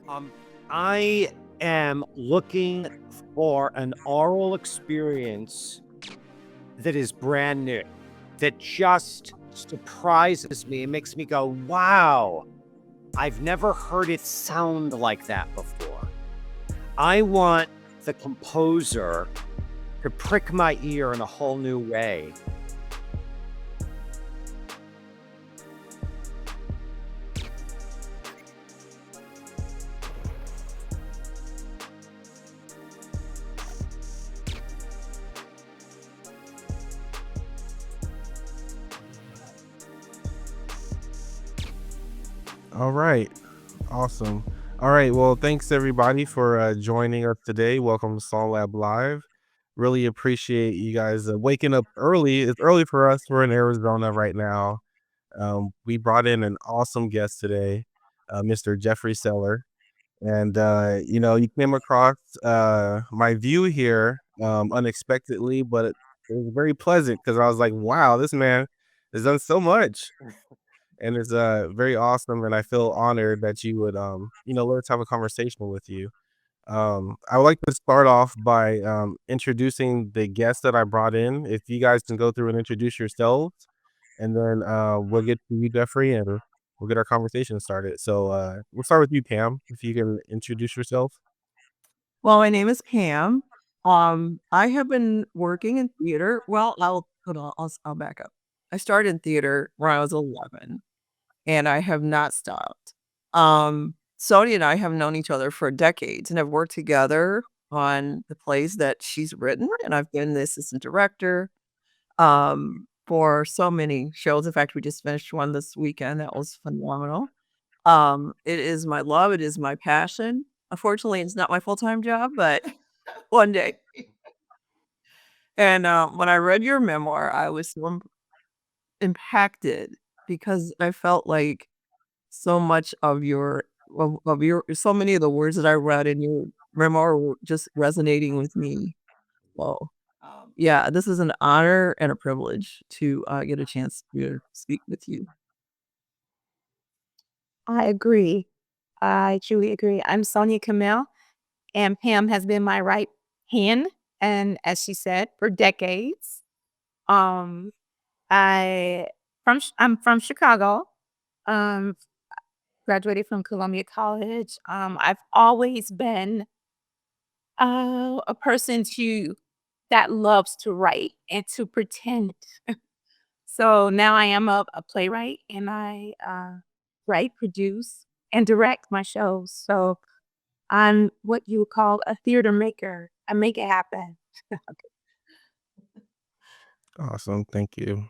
Um, I am looking for an oral experience that is brand new, that just surprises me and makes me go, wow, I've never heard it sound like that before. I want the composer to prick my ear in a whole new way. All right. Awesome. All right. Well, thanks everybody for joining us today. Welcome to SongLab Live. Really appreciate you guys waking up early. It's early for us. We're in Arizona right now. We brought in an awesome guest today, Mr. Jeffrey Seller. And, you came across my view here unexpectedly, but it was very pleasant because I was like, wow, this man has done so much and it's very awesome, and I feel honored that you would let's have a conversation with you. I would like to start off by introducing the guest that I brought in. If you guys can go through and introduce yourselves, and then we'll get to you, Jeffrey, and we'll get our conversation started. So we'll start with you, Pam. If you can introduce yourself. Well, my name is Pam. I have been working in theater. Well, I'll hold on. I'll back up. I started in theater when I was 11, and I have not stopped. Sony and I have known each other for decades and have worked together on the plays that she's written, and I've been the assistant director for so many shows. In fact, we just finished one this weekend that was phenomenal. It is my love. It is my passion. Unfortunately, it's not my full-time job, but one day. And, when I read your memoir, I was so impacted because I felt like so much of your so many of the words that I read in your memoir were just resonating with me. Well, yeah, this is an honor and a privilege to, get a chance to speak with you. I agree. I truly agree. I'm Sonja Camille, and Pam has been my right hand, and as she said, for decades. Um, I'm from Chicago. Um, Graduated from Columbia College. I've always been a person that loves to write and to pretend. So now I am a playwright, and I write, produce, and direct my shows. So I'm what you would call a theater maker. I make it happen. Awesome. Thank you.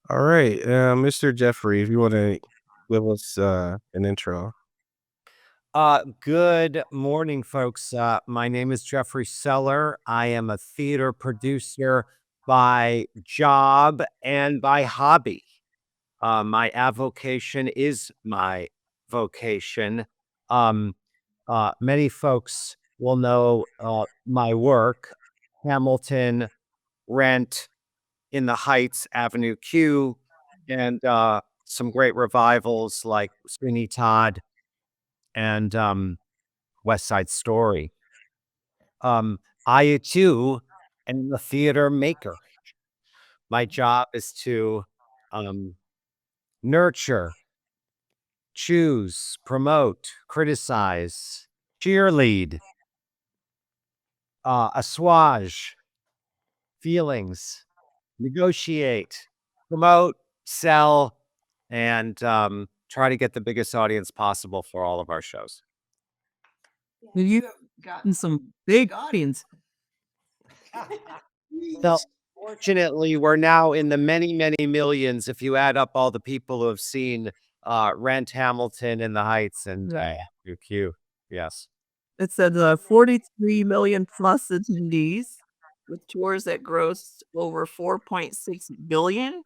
All right, Mr. Jeffrey, if you want to give us an intro. Good morning, folks. My name is Jeffrey Seller. I am a theater producer by job and by hobby. My avocation is my vocation. Um, Many folks will know my work, Hamilton, Rent, In the Heights, Avenue Q, and some great revivals like Sweeney Todd and West Side Story. I too am a theater maker. My job is to nurture, choose, promote, criticize, cheerlead, assuage feelings, negotiate, promote, sell, and try to get the biggest audience possible for all of our shows. You've gotten some big audience. So, fortunately, we're now in the many, many millions if you add up all the people who have seen Rent, Hamilton, In the Heights, and Q. Yes. It said 43 million plus attendees with tours that grossed over $4.6 billion.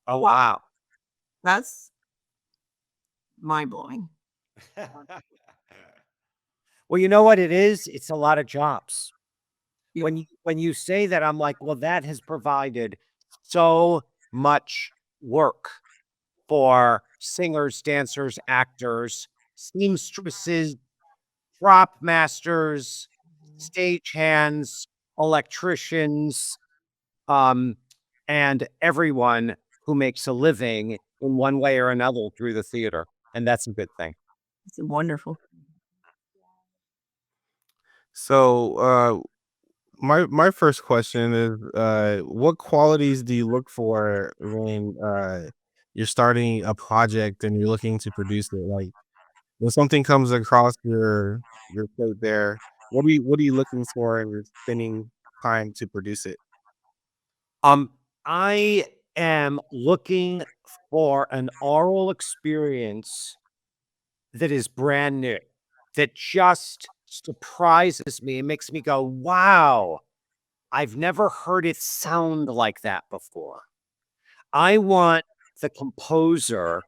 Oh, wow. That's mind blowing. Well, you know what it is? It's a lot of jobs. When you say that, I'm like, well, that has provided so much work for singers, dancers, actors, seamstresses, prop masters, stagehands, electricians, um, and everyone who makes a living in one way or another through the theater. And that's a good thing. It's wonderful. So, my first question is, what qualities do you look for when you're starting a project and you're looking to produce it? Like when something comes across your plate there, what are you looking for and you're spending time to produce it? Um, I am looking for an oral experience that is brand new, that just surprises me and makes me go, wow, I've never heard it sound like that before. I want the composer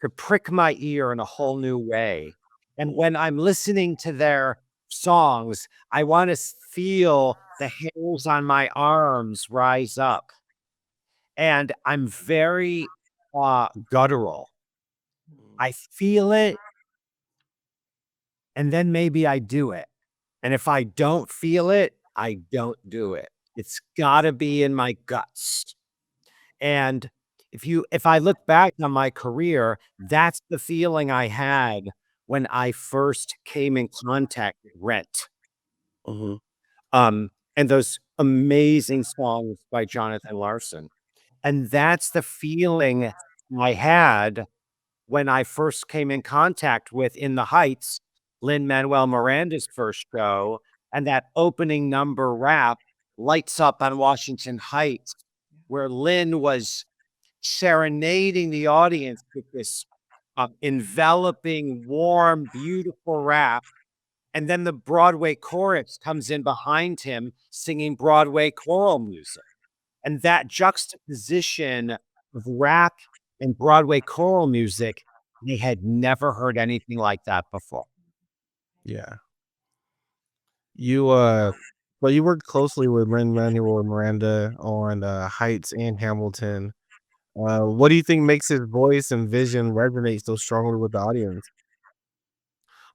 to prick my ear in a whole new way. And when I'm listening to their songs, I want to feel the hairs on my arms rise up. And I'm very guttural. I feel it, and then maybe I do it. And if I don't feel it, I don't do it. It's got to be in my guts. And if I look back on my career, that's the feeling I had when I first came in contact with Rent. Mhm. And those amazing songs by Jonathan Larson. And that's the feeling I had when I first came in contact with In the Heights, Lin-Manuel Miranda's first show, and that opening number rap, Lights Up on Washington Heights, where Lin was serenading the audience with this enveloping, warm, beautiful rap. And then the Broadway chorus comes in behind him singing Broadway choral music. And that juxtaposition of rap and Broadway choral music, they had never heard anything like that before. Yeah. You well, you worked closely with Lin-Manuel Miranda on Heights and Hamilton. What do you think makes his voice and vision resonate so strongly with the audience?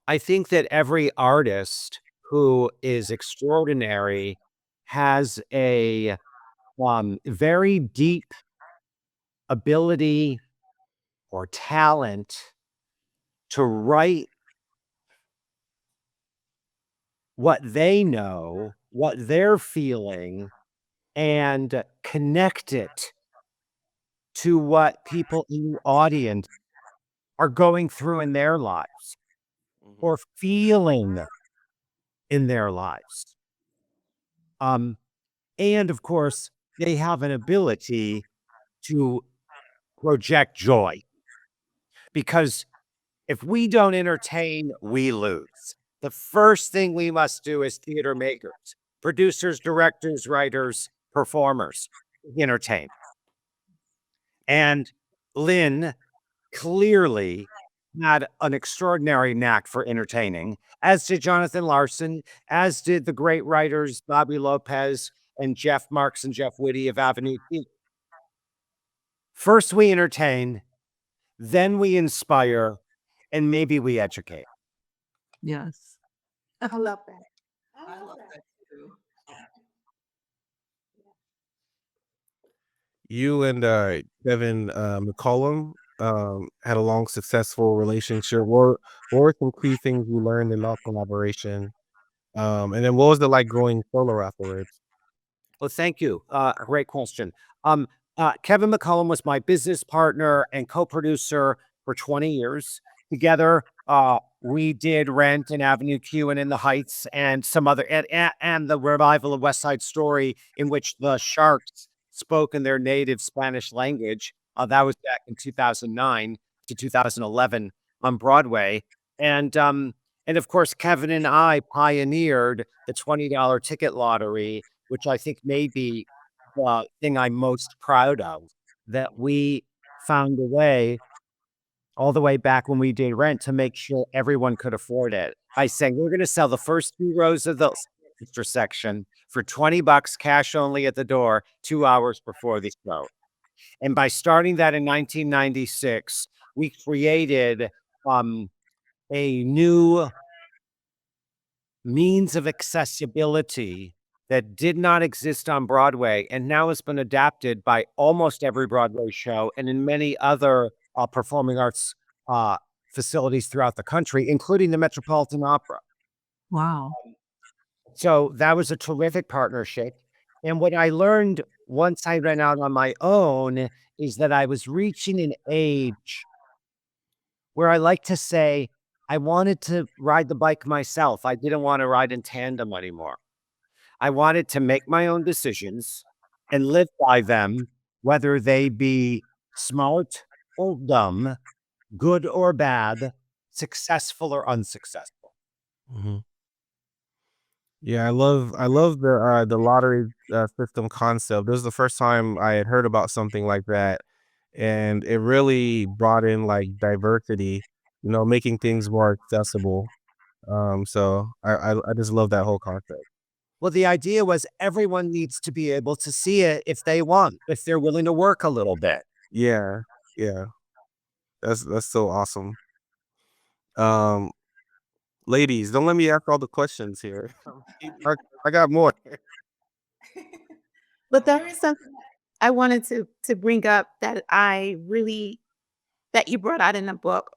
I think that every artist who is extraordinary has a very deep ability or talent to write what they know, what they're feeling, and connect it to what people in the audience are going through in their lives Mhm. or feeling in their lives. Um, and of course, they have an ability to project joy because if we don't entertain, we lose. The first thing we must do as theater makers, producers, directors, writers, performers, entertain. And Lynn clearly had an extraordinary knack for entertaining, as did Jonathan Larson, as did the great writers Bobby Lopez and Jeff Marks and Jeff Whitty of Avenue Q. First, we entertain, then we inspire, and maybe we educate. Yes. I love that. I love that too. You and Kevin McCollum had a long, successful relationship. What were some key things you learned in that collaboration? And then what was it like growing solo afterwards? Well, thank you. Great question. Kevin McCollum was my business partner and co-producer for 20 years. Together, we did Rent and Avenue Q and In the Heights and some other and the revival of West Side Story, in which the sharks spoke in their native Spanish language. That was back in 2009 to 2011 on Broadway, and and of course, Kevin and I pioneered the $20 ticket lottery, which I think may be the thing I'm most proud of, that we found a way all the way back when we did Rent to make sure everyone could afford it. I said, we're going to sell the first 2 rows of the extra section for $20 cash only at the door 2 hours before the show. And by starting that in 1996, we created a new means of accessibility that did not exist on Broadway and now has been adapted by almost every Broadway show and in many other performing arts facilities throughout the country, including the Metropolitan Opera. Wow. So that was a terrific partnership. And what I learned once I went out on my own is that I was reaching an age where I like to say I wanted to ride the bike myself. I didn't want to ride in tandem anymore. I wanted to make my own decisions and live by them, whether they be smart or dumb, good or bad, successful or unsuccessful. Mhm. Yeah, I love the lottery system concept. This was the first time I had heard about something like that, and it really brought in like diversity, making things more accessible. So I just love that whole concept. Well, the idea was everyone needs to be able to see it if they want, if they're willing to work a little bit. Yeah, yeah, that's so awesome. Um, Ladies, don't let me ask all the questions here. I, I got more. But there is something I wanted to bring up that I really that you brought out in the book.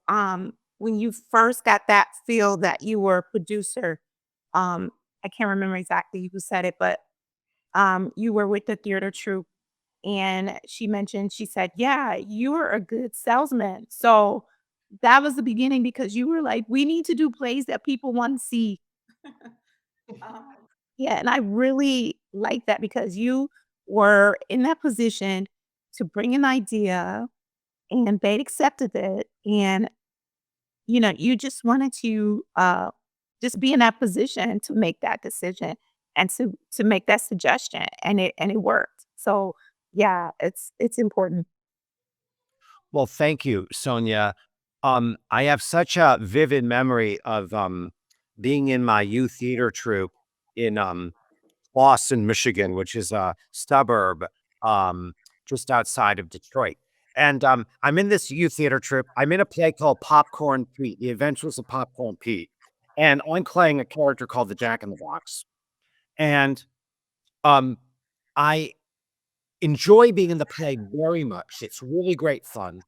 When you first got that feel that you were a producer, I can't remember exactly who said it, but you were with the theater troupe, and she said, "Yeah, you were a good salesman." So that was the beginning because you were like, "We need to do plays that people want to see." Um, yeah, and I really like that because you were in that position to bring an idea and they accepted it. And, you just wanted to just be in that position to make that decision and to make that suggestion. And it worked. So yeah, it's important. Well, thank you, Sonia. I have such a vivid memory of being in my youth theater troupe in Boston, Michigan, which is a suburb um, just outside of Detroit. And I'm in this youth theater troupe. I'm in a play called Popcorn Pete, The Adventures of Popcorn Pete. And I'm playing a character called the Jack in the Box. And um, I enjoy being in the play very much. It's really great fun.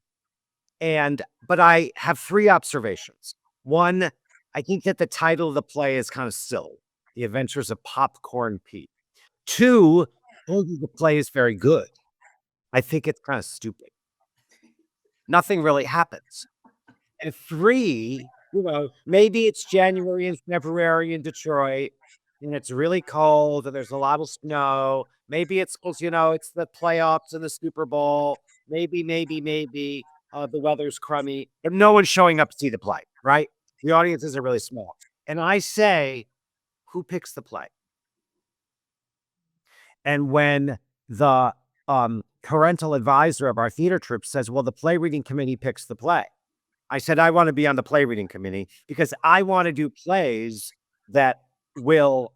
But I have three observations. One, I think that the title of the play is kind of silly, The Adventures of Popcorn Pete. Two, I don't think the play is very good. I think it's kind of stupid. Nothing really happens. And three, maybe it's January and February in Detroit and it's really cold and there's a lot of snow. Maybe it's because, it's the playoffs and the Super Bowl. Maybe the weather's crummy, but no one's showing up to see the play, right? The audiences are really small. And I say, who picks the play? And when the parental advisor of our theater troupe says, well, the play reading committee picks the play. I said, I want to be on the play reading committee because I want to do plays that will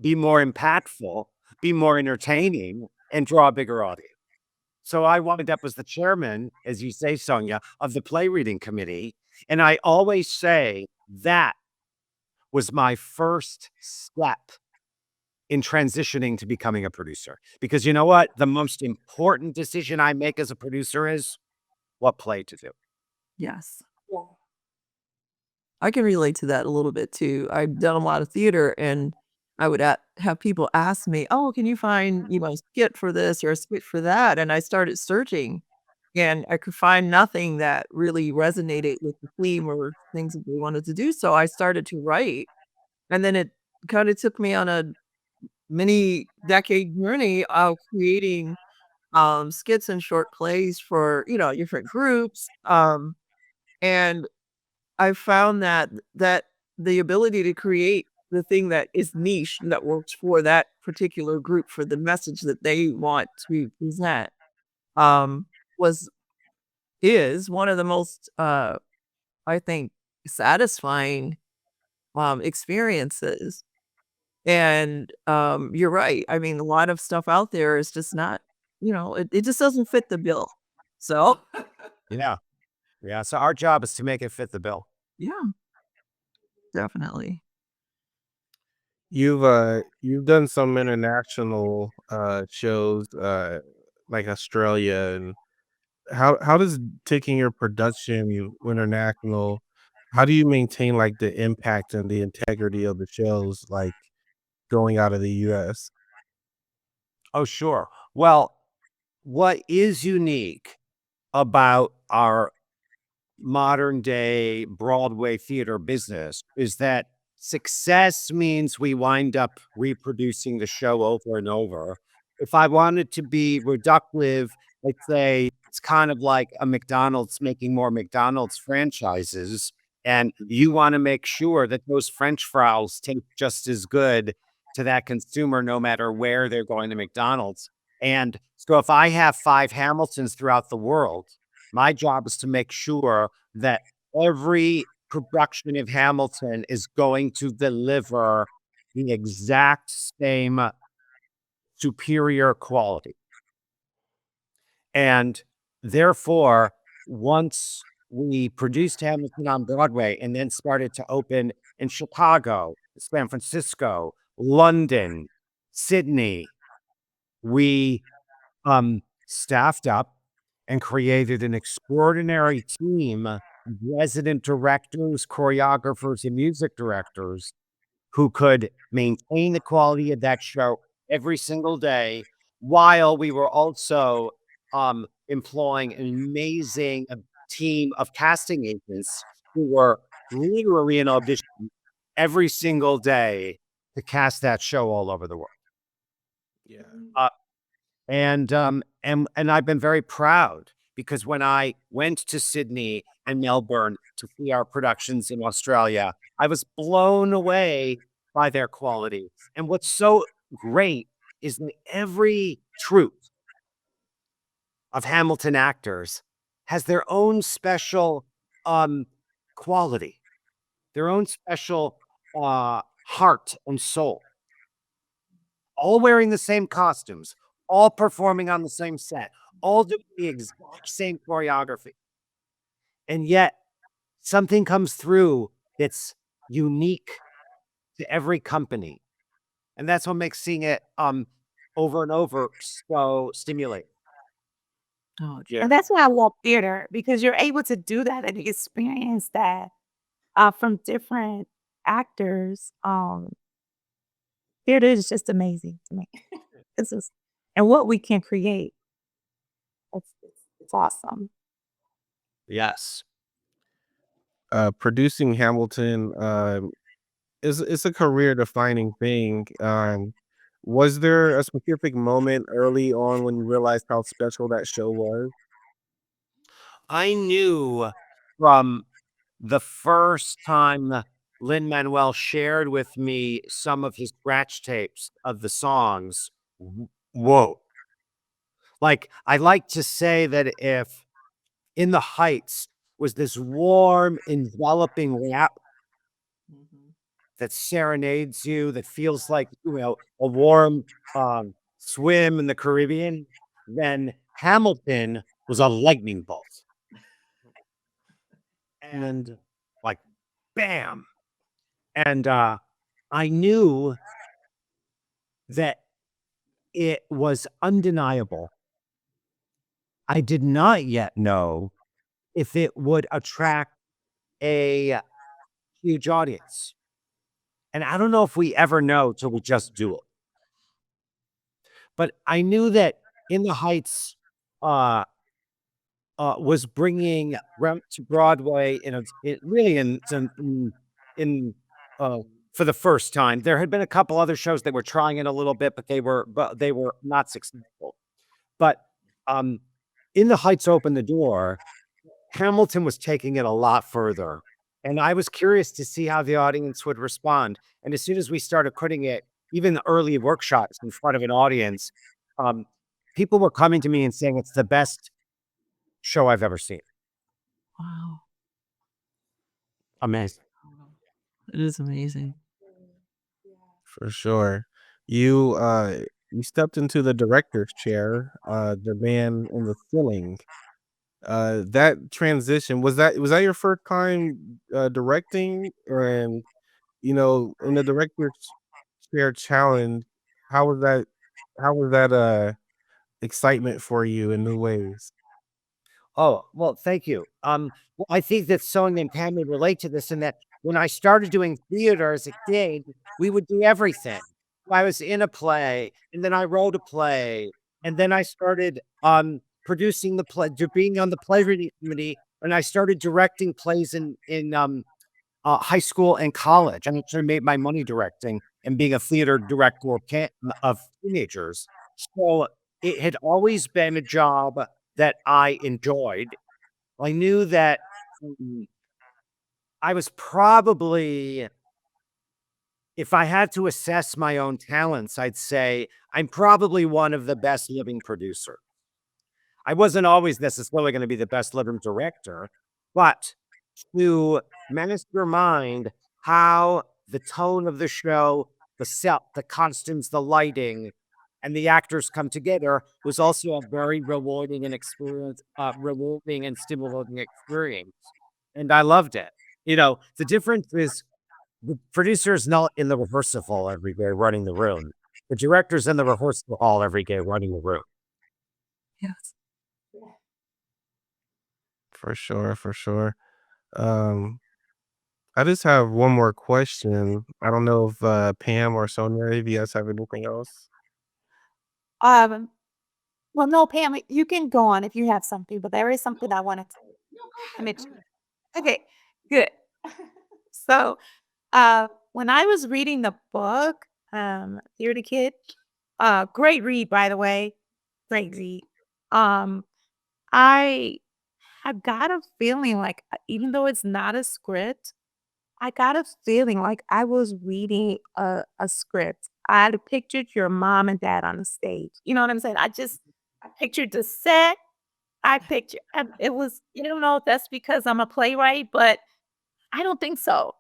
be more impactful, be more entertaining, and draw a bigger audience. So I wound up as the chairman, as you say, Sonia, of the play reading committee. And I always say that was my first step in transitioning to becoming a producer. Because you know what? The most important decision I make as a producer is what play to do. Yes. I can relate to that a little bit too. I've done a lot of theater and I would have people ask me, "Oh, can you find, a skit for this or a skit for that?" And I started searching and I could find nothing that really resonated with the theme or things that we wanted to do. So I started to write. And then it kind of took me on a many decade journey of creating skits and short plays for, different groups. And I found that the ability to create the thing that is niche and that works for that particular group for the message that they want to present, um, was is one of the most, I think, satisfying, experiences. And, you're right. I mean, a lot of stuff out there is just not, it just doesn't fit the bill. So Yeah. Yeah. So our job is to make it fit the bill. Yeah, definitely. You've done some international shows like Australia, and how does taking your production international, how do you maintain like the impact and the integrity of the shows like going out of the US? Oh, sure. Well, what is unique about our modern day Broadway theater business is that success means we wind up reproducing the show over and over. If I wanted to be reductive, I'd say it's kind of like a McDonald's making more McDonald's franchises. And you want to make sure that those French fries taste just as good to that consumer, no matter where they're going to McDonald's. And so if I have 5 Hamiltons throughout the world, my job is to make sure that every production of Hamilton is going to deliver the exact same superior quality. And therefore, once we produced Hamilton on Broadway and then started to open in Chicago, San Francisco, London, Sydney, we staffed up and created an extraordinary team of resident directors, choreographers, and music directors who could maintain the quality of that show every single day, while we were also employing an amazing team of casting agents who were literally in audition every single day to cast that show all over the world. Yeah. Uh, and I've been very proud because when I went to Sydney and Melbourne to see our productions in Australia, I was blown away by their quality. And what's so great is that every troupe of Hamilton actors has their own special quality, their own special heart and soul, all wearing the same costumes, all performing on the same set, all doing the exact same choreography. And yet something comes through that's unique to every company. And that's what makes seeing it over and over so stimulating. Oh, Yeah. And that's why I love theater because you're able to do that and experience that from different actors. Theater is just amazing to me. It's just, and what we can create, it's awesome. Yes. Producing Hamilton is it's a career defining thing. Was there a specific moment early on when you realized how special that show was? I knew from the first time Lin-Manuel shared with me some of his scratch tapes of the songs, whoa. Like, I like to say that if In the Heights was this warm, enveloping rap that serenades you, that feels like, a warm swim in the Caribbean, then Hamilton was a lightning bolt. And like, bam. And I knew that it was undeniable. I did not yet know if it would attract a huge audience. And I don't know if we ever know till we just do it. But I knew that In the Heights uh, was bringing Rent to Broadway really in for the first time. There had been a couple other shows that were trying it a little bit, but they were not successful. But In the Heights opened the door. Hamilton was taking it a lot further. And I was curious to see how the audience would respond. And as soon as we started putting it, even the early workshops in front of an audience, um, people were coming to me and saying it's the best show I've ever seen. wow. Amazing. It is amazing. For sure. You stepped into the director's chair, the man in the ceiling. That transition, was that your first time directing? And in the director's chair challenge, how was that excitement for you in new ways? Oh, well, thank you. Well, I think that Sonja and Pam would relate to this in that when I started doing theater as a kid, we would do everything. I was in a play, and then I wrote a play, and then I started producing the play, being on the play reading committee, and I started directing plays in high school and college. I actually made my money directing and being a theater director of teenagers. So it had always been a job that I enjoyed. I knew that mm, I was probably, if I had to assess my own talents, I'd say I'm probably one of the best living producers. I wasn't always necessarily going to be the best living director, but to mastermind how the tone of the show, the set, the costumes, the lighting, and the actors come together was also a very rewarding and stimulating experience. And I loved it. The difference is the producer's not in the rehearsal hall every day running the room. The director's in the rehearsal hall every day running the room. Yes. For sure, for sure. Um, I just have one more question. I don't know if Pam or Sonia, if you guys have anything else. Um, well, no, Pam, you can go on if you have something, but there is something I wanted to mention. Okay, good. So, when I was reading the book, Dear the Kid, great read, by the way, great read. Um, I I got a feeling like, even though it's not a script, I got a feeling like I was reading a script. I had pictured your mom and dad on the stage. You know what I'm saying? I pictured the set. I picture it was, I don't know if that's because I'm a playwright, but I don't think so.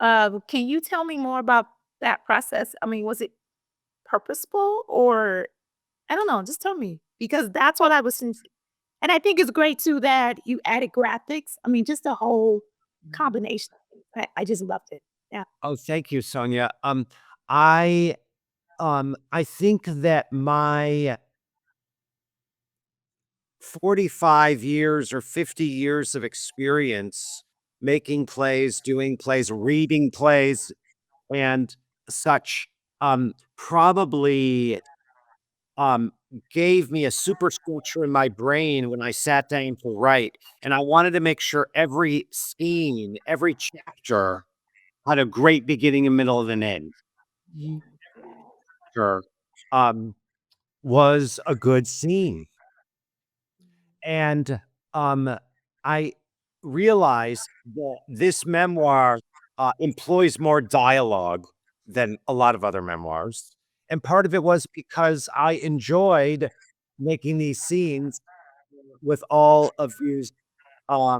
Can you tell me more about that process? I mean, was it purposeful or I don't know, just tell me because that's what I was thinking. And I think it's great too that you added graphics. I mean, just a whole combination. I just loved it. Yeah. Oh, thank you, Sonia. I I think that my 45 years or 50 years of experience making plays, doing plays, reading plays, and such, probably, um, gave me a superstructure in my brain when I sat down to write, and I wanted to make sure every scene, every chapter had a great beginning, a middle, and an end. Sure. Um, was a good scene. And I realized that this memoir employs more dialogue than a lot of other memoirs. And part of it was because I enjoyed making these scenes with all of these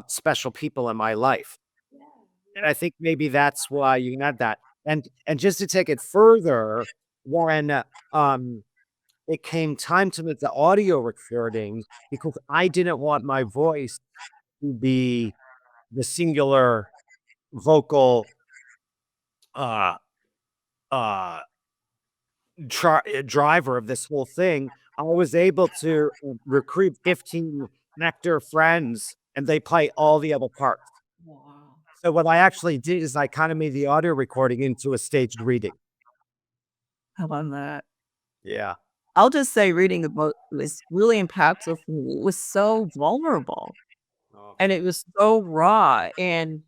special people in my life. And I think maybe that's why you can add that. And just to take it further, when it came time to make the audio recording because I didn't want my voice to be the singular vocal uh uh driver of this whole thing. I was able to recruit 15 actor friends and they play all the other parts. So what I actually did is I kind of made the audio recording into a staged reading. I love that. Yeah. I'll just say reading the book was really impactful for me. It was so vulnerable Oh. and it was so raw. And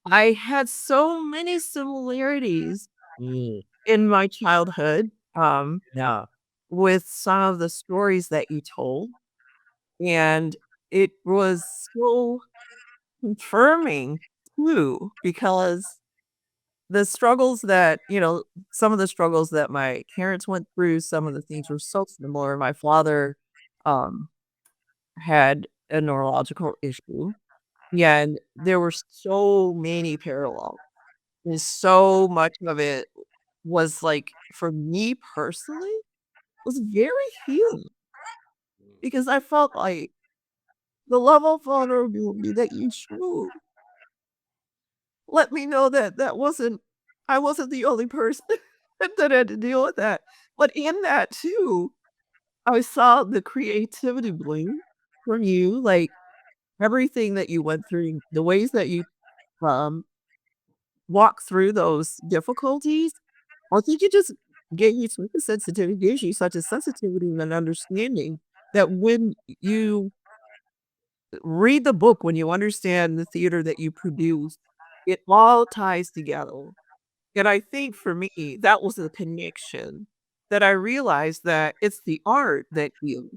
I had so many similarities Mm. in my childhood Yeah. with some of the stories that you told. And it was so confirming too, because the struggles that, some of the struggles that my parents went through, some of the things were so similar. My father um, had a neurological issue, and there were so many parallels. And so much of it was like, for me personally, was very healing because I felt like the level of vulnerability that you showed let me know that I wasn't the only person that had to deal with that. But in that too, I saw the creativity bloom from you, like everything that you went through, the ways that you um walk through those difficulties. I think it just gave you such a sensitivity, gives you such a sensitivity and an understanding that when you read the book, when you understand the theater that you produce, it all ties together. And I think for me, that was the connection that I realized that it's the art that heals.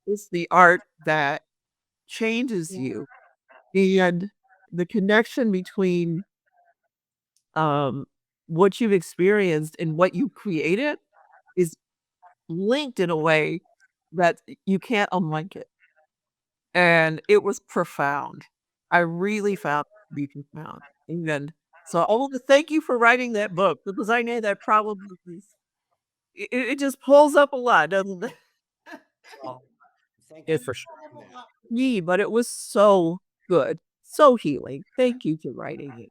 It's the art that changes you. And the connection between um, what you've experienced and what you created is linked in a way that you can't unlink it. And it was profound. I really found it to be profound. And so I want to thank you for writing that book because I know that probably it just pulls up a lot, doesn't it? Well, thank you for sharing that. Me, but it was so good, so healing. Thank you for writing it.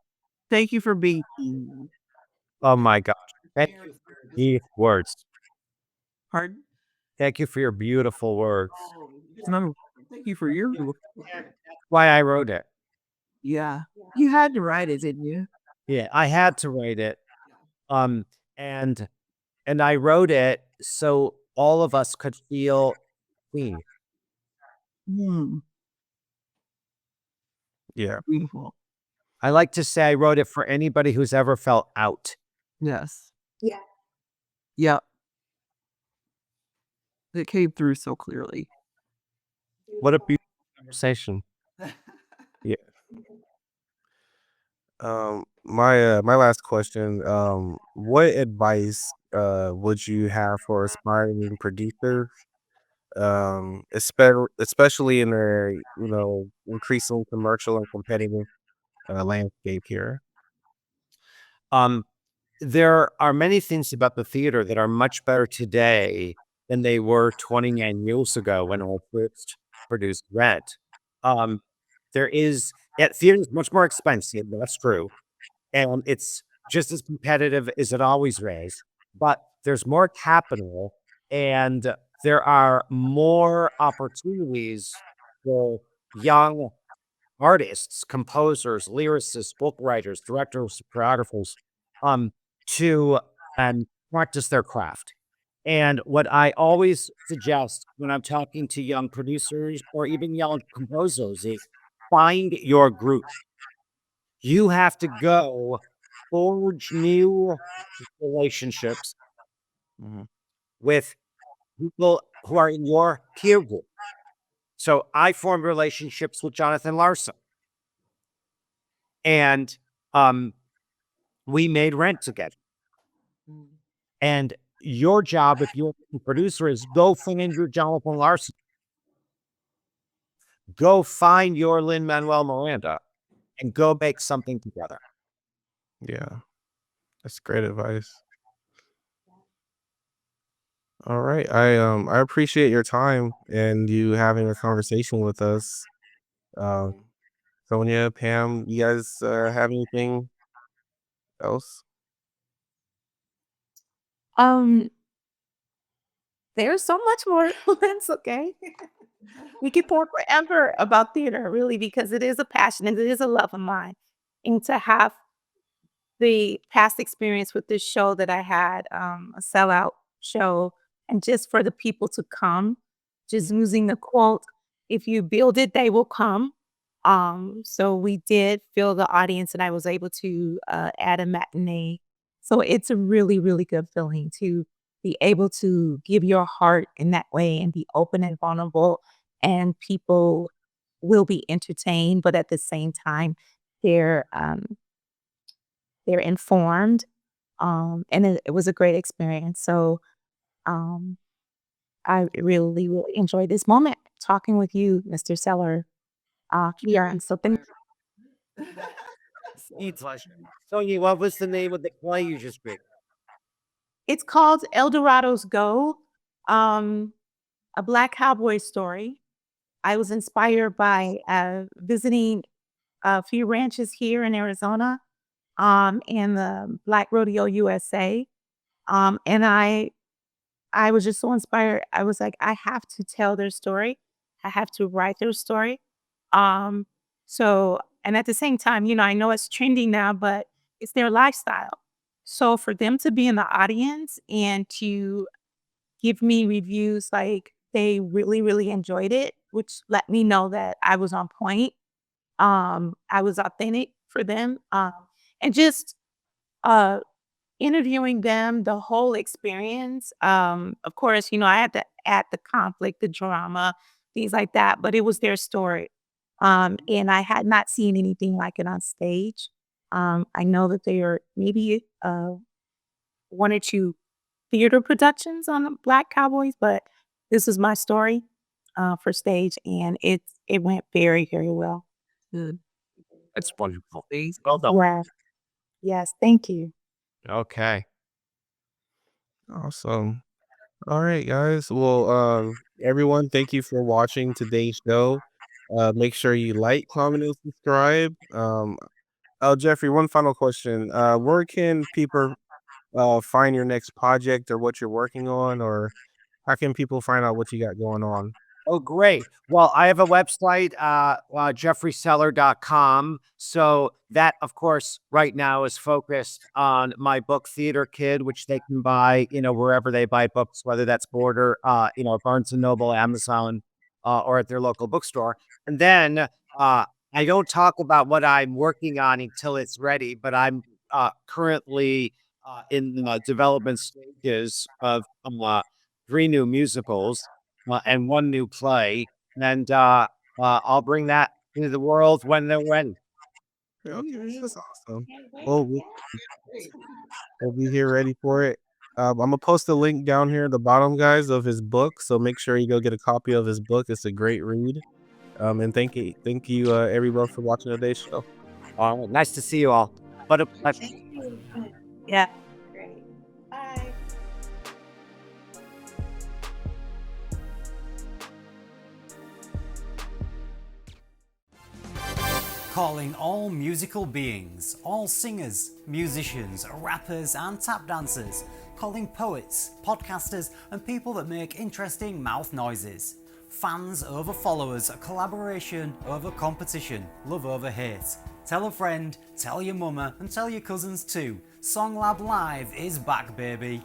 Thank you for being you. Oh my gosh. Thank you for your deep words. Pardon? Thank you for your beautiful words. No, thank you for your book. And that's why I wrote it. Yeah. You had to write it, didn't you? Yeah, I had to write it. Um, and I wrote it so all of us could feel seen. Mm, Yeah. beautiful. I like to say I wrote it for anybody who's ever felt out. Yes. Yeah. Yeah. It came through so clearly. What a beautiful conversation. Yeah. My last question, what advice would you have for aspiring producers, especially in a increasing commercial and competitive landscape here? Um, there are many things about the theater that are much better today than they were 29 years ago when I first produced Rent. Um, theater is much more expensive, that's true. And it's just as competitive as it always is, but there's more capital and there are more opportunities for young artists, composers, lyricists, book writers, directors, choreographers, um, to practice their craft. And what I always suggest when I'm talking to young producers or even young composers is find your group. You have to go forge new relationships Mhm. with people who are in your peer group. So I formed relationships with Jonathan Larson, and we made Rent together. And your job, if you're a producer, is go find your Jonathan Larson, go find your Lin-Manuel Miranda, and go make something together. Yeah, that's great advice. All right. I appreciate your time and you having a conversation with us. Um, Sonja, Pam, you guys have anything else? Um, there's so much more. That's okay. We could talk forever about theater, really, because it is a passion and it is a love of mine. And to have the past experience with this show that I had, a sellout show, and just for the people to come, just using the quote, "If you build it, they will come." So we did fill the audience, and I was able to add a matinee. So it's a really, really good feeling to be able to give your heart in that way and be open and vulnerable, and people will be entertained, but at the same time, they're um, they're informed, and it was a great experience. So, um, I really, really enjoyed this moment talking with you, Mr. Seller, here, and so thank It's pleasure. Sonia, what was the name of the play you just read? It's called El Dorado's Go, a Black cowboy story, I was inspired by visiting a few ranches here in Arizona, and the Black Rodeo USA. And I was just so inspired. I was like, I have to tell their story. I have to write their story. Um, so, and at the same time, I know it's trending now, but it's their lifestyle. So for them to be in the audience and to give me reviews like they really, really enjoyed it, which let me know that I was on point. I was authentic for them. And just uh interviewing them, the whole experience. Of course, I had to add the conflict, the drama, things like that, but it was their story. And I had not seen anything like it on stage. I know that there are maybe one or two theater productions on the Black Cowboys, but this is my story for stage, and it went very, very well. Good. It's wonderful. Please. Well done. Wow. Yes, thank you. Okay. Awesome. All right, guys. Well, everyone, thank you for watching today's show. Make sure you like, comment, and subscribe. Oh, Jeffrey, one final question. Where can people find your next project or what you're working on, or how can people find out what you got going on? Oh, great. Well, I have a website, jeffreyseller.com. So that, of course, right now is focused on my book, Theater Kid, which they can buy, wherever they buy books, whether that's Border, Barnes and Noble, Amazon, or at their local bookstore. And then I don't talk about what I'm working on until it's ready, but I'm currently in the development stages of 3 new musicals and 1 new play, and I'll bring that into the world when they're when. Okay, that's awesome. Well, we'll be here ready for it. I'm gonna post a link down here at the bottom, guys, of his book. So make sure you go get a copy of his book. It's a great read. And thank you, everyone, for watching today's show. Nice to see you all. But Yeah. Great. Bye. Calling all musical beings, all singers, musicians, rappers and tap dancers, calling poets, podcasters and people that make interesting mouth noises. Fans over followers, collaboration over competition, love over hate. Tell a friend, tell your mama and tell your cousins too. SongLab Live is back, baby.